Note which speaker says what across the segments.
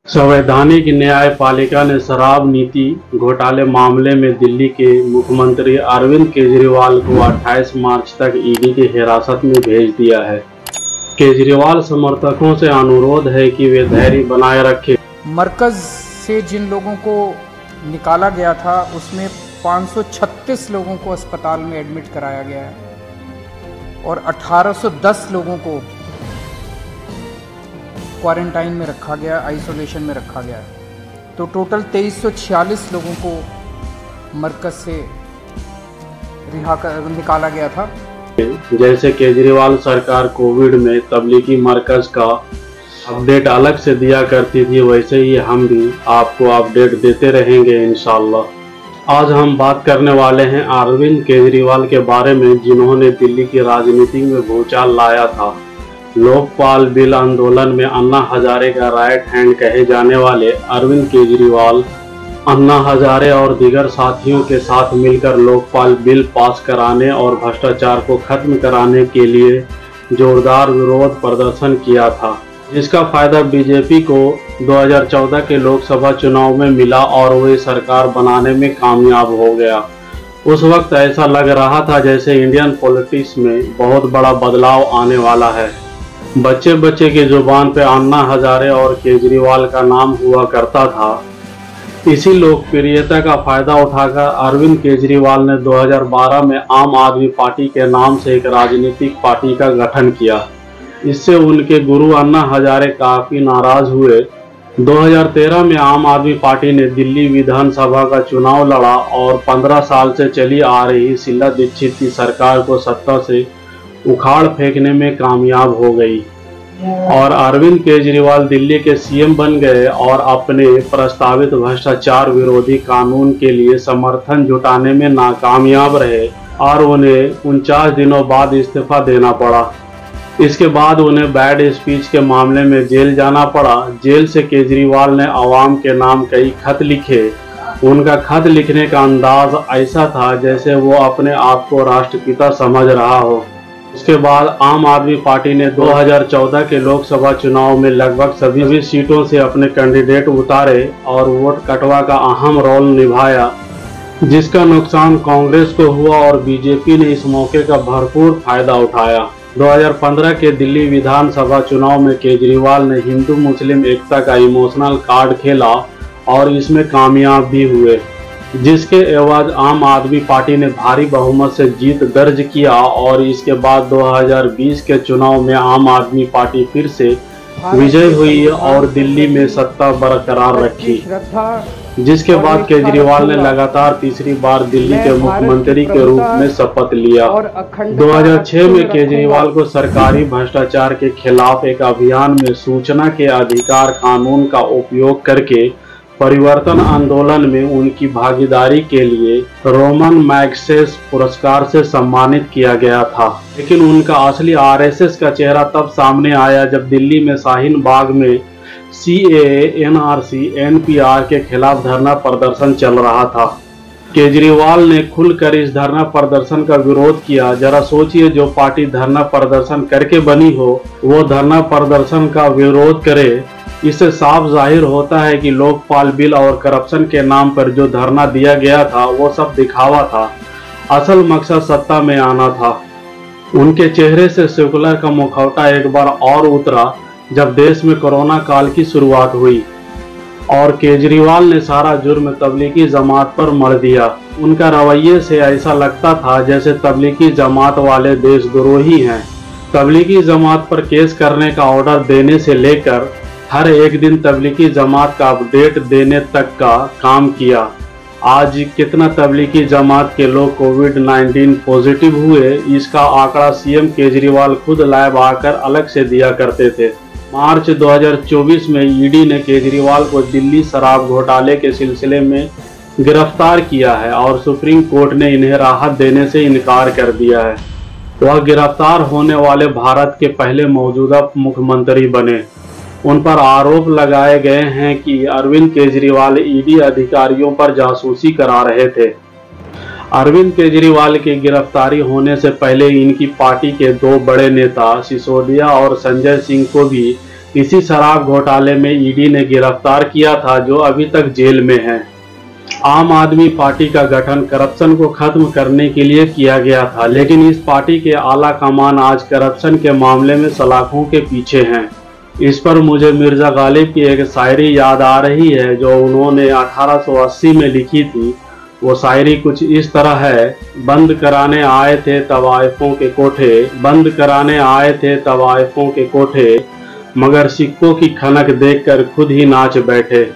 Speaker 1: संवैधानिक न्यायपालिका ने शराब नीति घोटाले मामले में दिल्ली के मुख्यमंत्री अरविंद केजरीवाल को 28 मार्च तक ईडी की हिरासत में भेज दिया है। केजरीवाल समर्थकों से अनुरोध है कि वे धैर्य बनाए रखें।
Speaker 2: मरकज से जिन लोगों को निकाला गया था उसमें 536 लोगों को अस्पताल में एडमिट कराया गया है और 1810 लोगों को क्वारंटाइन में रखा गया, आइसोलेशन में रखा गया है। तो टोटल 2346 लोगों को मरकज से निकाला गया था।
Speaker 1: जैसे केजरीवाल सरकार कोविड में तबलीगी मरकज का अपडेट अलग से दिया करती थी, वैसे ही हम भी आपको अपडेट देते रहेंगे इंशाल्लाह। आज हम बात करने वाले हैं अरविंद केजरीवाल के बारे में, जिन्होंने दिल्ली की राजनीति में भूचाल लाया था। लोकपाल बिल आंदोलन में अन्ना हजारे का राइट हैंड कहे जाने वाले अरविंद केजरीवाल अन्ना हजारे और दीगर साथियों के साथ मिलकर लोकपाल बिल पास कराने और भ्रष्टाचार को खत्म कराने के लिए जोरदार विरोध प्रदर्शन किया था, जिसका फायदा बीजेपी को 2014 के लोकसभा चुनाव में मिला और वे सरकार बनाने में कामयाब हो गया। उस वक्त ऐसा लग रहा था जैसे इंडियन पॉलिटिक्स में बहुत बड़ा बदलाव आने वाला है। बच्चे बच्चे की जुबान पे अन्ना हजारे और केजरीवाल का नाम हुआ करता था। इसी लोकप्रियता का फायदा उठाकर अरविंद केजरीवाल ने 2012 में आम आदमी पार्टी के नाम से एक राजनीतिक पार्टी का गठन किया। इससे उनके गुरु अन्ना हजारे काफी नाराज हुए। 2013 में आम आदमी पार्टी ने दिल्ली विधानसभा का चुनाव लड़ा और 15 साल से चली आ रही शीला दीक्षित की सरकार को सत्ता से उखाड़ फेंकने में कामयाब हो गई और अरविंद केजरीवाल दिल्ली के सीएम बन गए और अपने प्रस्तावित भ्रष्टाचार विरोधी कानून के लिए समर्थन जुटाने में नाकामयाब रहे और उन्हें 49 दिनों बाद इस्तीफा देना पड़ा। इसके बाद उन्हें बैड स्पीच के मामले में जेल जाना पड़ा। जेल से केजरीवाल ने आवाम के नाम कई खत लिखे। उनका खत लिखने का अंदाज ऐसा था जैसे वो अपने आप को राष्ट्रपिता समझ रहा हो। उसके बाद आम आदमी पार्टी ने 2014 के लोकसभा चुनाव में लगभग सभी सीटों से अपने कैंडिडेट उतारे और वोट कटवा का अहम रोल निभाया, जिसका नुकसान कांग्रेस को हुआ और बीजेपी ने इस मौके का भरपूर फायदा उठाया। 2015 के दिल्ली विधानसभा चुनाव में केजरीवाल ने हिंदू मुस्लिम एकता का इमोशनल कार्ड खेला और इसमें कामयाब भी हुए, जिसके एवज आम आदमी पार्टी ने भारी बहुमत से जीत दर्ज किया और इसके बाद 2020 के चुनाव में आम आदमी पार्टी फिर से विजय हुई और दिल्ली में सत्ता बरकरार रखी, जिसके बाद केजरीवाल ने लगातार तीसरी बार दिल्ली के मुख्यमंत्री के रूप में शपथ लिया। 2006 में केजरीवाल को सरकारी भ्रष्टाचार के खिलाफ एक अभियान में सूचना के अधिकार कानून का उपयोग करके परिवर्तन आंदोलन में उनकी भागीदारी के लिए रोमन मैग्सेसे पुरस्कार से सम्मानित किया गया था। लेकिन उनका असली आरएसएस का चेहरा तब सामने आया जब दिल्ली में शाहीन बाग में सीएए, एनआरसी, एनपीआर के खिलाफ धरना प्रदर्शन चल रहा था। केजरीवाल ने खुलकर इस धरना प्रदर्शन का विरोध किया। जरा सोचिए, जो पार्टी धरना प्रदर्शन करके बनी हो वो धरना प्रदर्शन का विरोध करे। इससे साफ जाहिर होता है कि लोकपाल बिल और करप्शन के नाम पर जो धरना दिया गया था वो सब दिखावा था। असल मकसद सत्ता में आना था। उनके चेहरे से सेकुलर का मुखौटा एक बार और उतरा जब देश में कोरोना काल की शुरुआत हुई और केजरीवाल ने सारा जुर्म तबलीगी जमात पर मढ़ दिया। उनका रवैये से ऐसा लगता था जैसे तबलीगी जमात वाले देशद्रोही हैं। तबलीगी जमात पर केस करने का ऑर्डर देने से लेकर हर एक दिन तबलीगी जमात का अपडेट देने तक का काम किया। आज कितना तबलीगी जमात के लोग कोविड-19 पॉजिटिव हुए, इसका आंकड़ा सीएम केजरीवाल खुद लाइव आकर अलग से दिया करते थे। मार्च 2024 में ईडी ने केजरीवाल को दिल्ली शराब घोटाले के सिलसिले में गिरफ्तार किया है और सुप्रीम कोर्ट ने इन्हें राहत देने से इनकार कर दिया है। वह गिरफ्तार होने वाले भारत के पहले मौजूदा मुख्यमंत्री बने। उन पर आरोप लगाए गए हैं कि अरविंद केजरीवाल ईडी अधिकारियों पर जासूसी करा रहे थे। अरविंद केजरीवाल की गिरफ्तारी होने से पहले इनकी पार्टी के दो बड़े नेता सिसोदिया और संजय सिंह को भी इसी शराब घोटाले में ईडी ने गिरफ्तार किया था, जो अभी तक जेल में है। आम आदमी पार्टी का गठन करप्शन को खत्म करने के लिए किया गया था, लेकिन इस पार्टी के आला कमान आज करप्शन के मामले में सलाखों के पीछे हैं। इस पर मुझे मिर्जा गालिब की एक शायरी याद आ रही है, जो उन्होंने 1880 में लिखी थी। वो शायरी कुछ इस तरह है। बंद कराने आए थे तवाइफों के कोठे, बंद कराने आए थे तवाइफों के कोठे, मगर सिक्कों की खनक देखकर खुद ही नाच बैठे।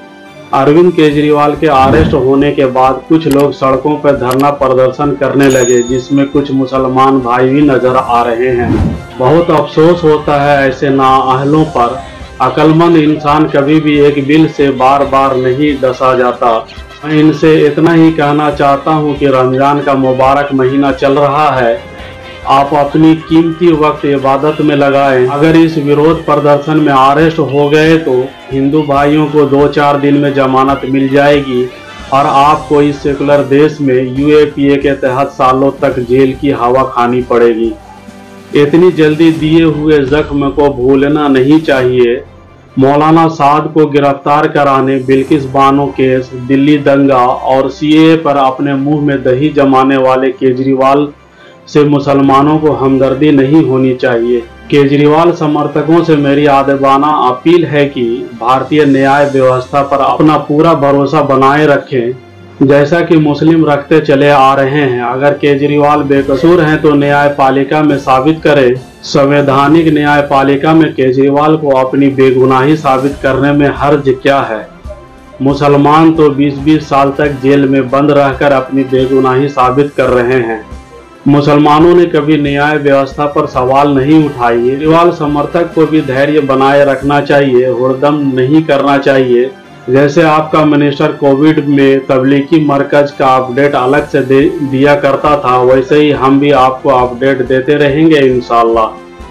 Speaker 1: अरविंद केजरीवाल के अरेस्ट होने के बाद कुछ लोग सड़कों पर धरना प्रदर्शन करने लगे, जिसमें कुछ मुसलमान भाई भी नजर आ रहे हैं। बहुत अफसोस होता है ऐसे नाअहलों पर। अक्लमंद इंसान कभी भी एक बिल से बार बार नहीं डसा जाता। मैं इनसे इतना ही कहना चाहता हूं कि रमजान का मुबारक महीना चल रहा है, आप अपनी कीमती वक्त इबादत में लगाएं। अगर इस विरोध प्रदर्शन में अरेस्ट हो गए तो हिंदू भाइयों को 2-4 दिन में जमानत मिल जाएगी और आपको इस सेकुलर देश में यूएपीए के तहत सालों तक जेल की हवा खानी पड़ेगी। इतनी जल्दी दिए हुए जख्म को भूलना नहीं चाहिए। मौलाना साद को गिरफ्तार कराने, बिल्किस बानो केस, दिल्ली दंगा और सीएए पर अपने मुंह में दही जमाने वाले केजरीवाल से मुसलमानों को हमदर्दी नहीं होनी चाहिए। केजरीवाल समर्थकों से मेरी आदबाना अपील है कि भारतीय न्याय व्यवस्था पर अपना पूरा भरोसा बनाए रखें, जैसा कि मुस्लिम रखते चले आ रहे हैं। अगर केजरीवाल बेकसूर हैं तो न्यायपालिका में साबित करें। संवैधानिक न्यायपालिका में केजरीवाल को अपनी बेगुनाही साबित करने में हर्ज क्या है। मुसलमान तो 20-20 साल तक जेल में बंद रहकर अपनी बेगुनाही साबित कर रहे हैं। मुसलमानों ने कभी न्याय व्यवस्था पर सवाल नहीं उठाए। केजरीवाल समर्थक को भी धैर्य बनाए रखना चाहिए, हुड़दम नहीं करना चाहिए। जैसे आपका मिनिस्टर कोविड में तबलीगी मरकज का अपडेट अलग से दिया करता था, वैसे ही हम भी आपको अपडेट देते रहेंगे इंशाअल्लाह।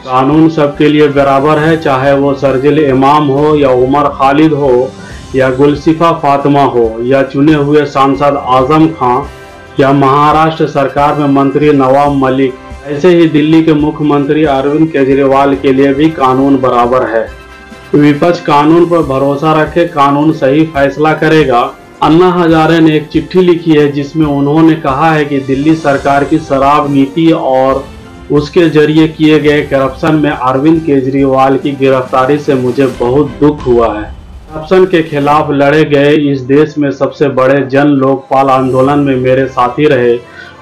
Speaker 1: कानून सबके लिए बराबर है, चाहे वो शर्जिल इमाम हो या उमर खालिद हो या गुलसिफा फातिमा हो या चुने हुए सांसद आजम खां या महाराष्ट्र सरकार में मंत्री नवाब मलिक। ऐसे ही दिल्ली के मुख्यमंत्री अरविंद केजरीवाल के लिए भी कानून बराबर है। विपक्ष कानून पर भरोसा रखे, कानून सही फैसला करेगा। अन्ना हजारे ने एक चिट्ठी लिखी है, जिसमें उन्होंने कहा है कि दिल्ली सरकार की शराब नीति और उसके जरिए किए गए करप्शन में अरविंद केजरीवाल की गिरफ्तारी से मुझे बहुत दुख हुआ है। करप्शन के खिलाफ लड़े गए इस देश में सबसे बड़े जन लोकपाल आंदोलन में मेरे साथी रहे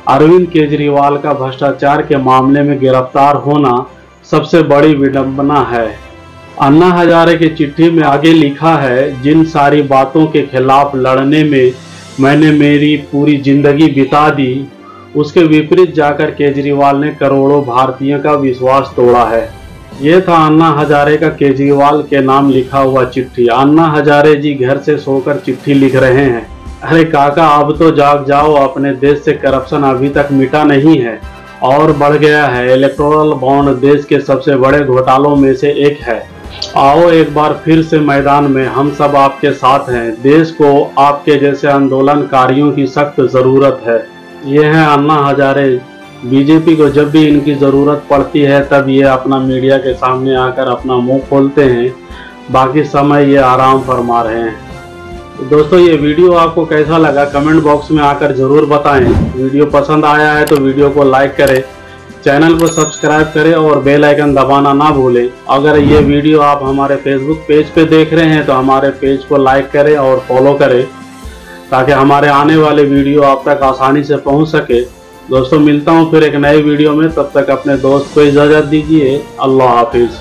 Speaker 1: अरविंद केजरीवाल का भ्रष्टाचार के मामले में गिरफ्तार होना सबसे बड़ी विडंबना है। अन्ना हजारे की चिट्ठी में आगे लिखा है, जिन सारी बातों के खिलाफ लड़ने में मैंने मेरी पूरी जिंदगी बिता दी, उसके विपरीत जाकर केजरीवाल ने करोड़ों भारतीयों का विश्वास तोड़ा है। ये था अन्ना हजारे का केजरीवाल के नाम लिखा हुआ चिट्ठी। अन्ना हजारे जी घर से सोकर चिट्ठी लिख रहे हैं। अरे काका, अब तो जाग जाओ, अपने देश से करप्शन अभी तक मिटा नहीं है और बढ़ गया है। इलेक्टोरल बॉन्ड देश के सबसे बड़े घोटालों में से एक है। आओ एक बार फिर से मैदान में, हम सब आपके साथ हैं। देश को आपके जैसे आंदोलनकारियों की सख्त जरूरत है। ये हैं अन्ना हजारे। बीजेपी को जब भी इनकी ज़रूरत पड़ती है तब ये अपना मीडिया के सामने आकर अपना मुंह खोलते हैं, बाकी समय ये आराम फरमा रहे हैं। तो दोस्तों, ये वीडियो आपको कैसा लगा कमेंट बॉक्स में आकर ज़रूर बताएं। वीडियो पसंद आया है तो वीडियो को लाइक करें, चैनल को सब्सक्राइब करें और बेल आइकन दबाना ना भूलें। अगर ये वीडियो आप हमारे फेसबुक पेज पे देख रहे हैं तो हमारे पेज को लाइक करें और फॉलो करें, ताकि हमारे आने वाले वीडियो आप तक आसानी से पहुँच सके। दोस्तों, मिलता हूँ फिर एक नए वीडियो में, तब तक अपने दोस्त को इजाज़त दीजिए। अल्लाह हाफिज़।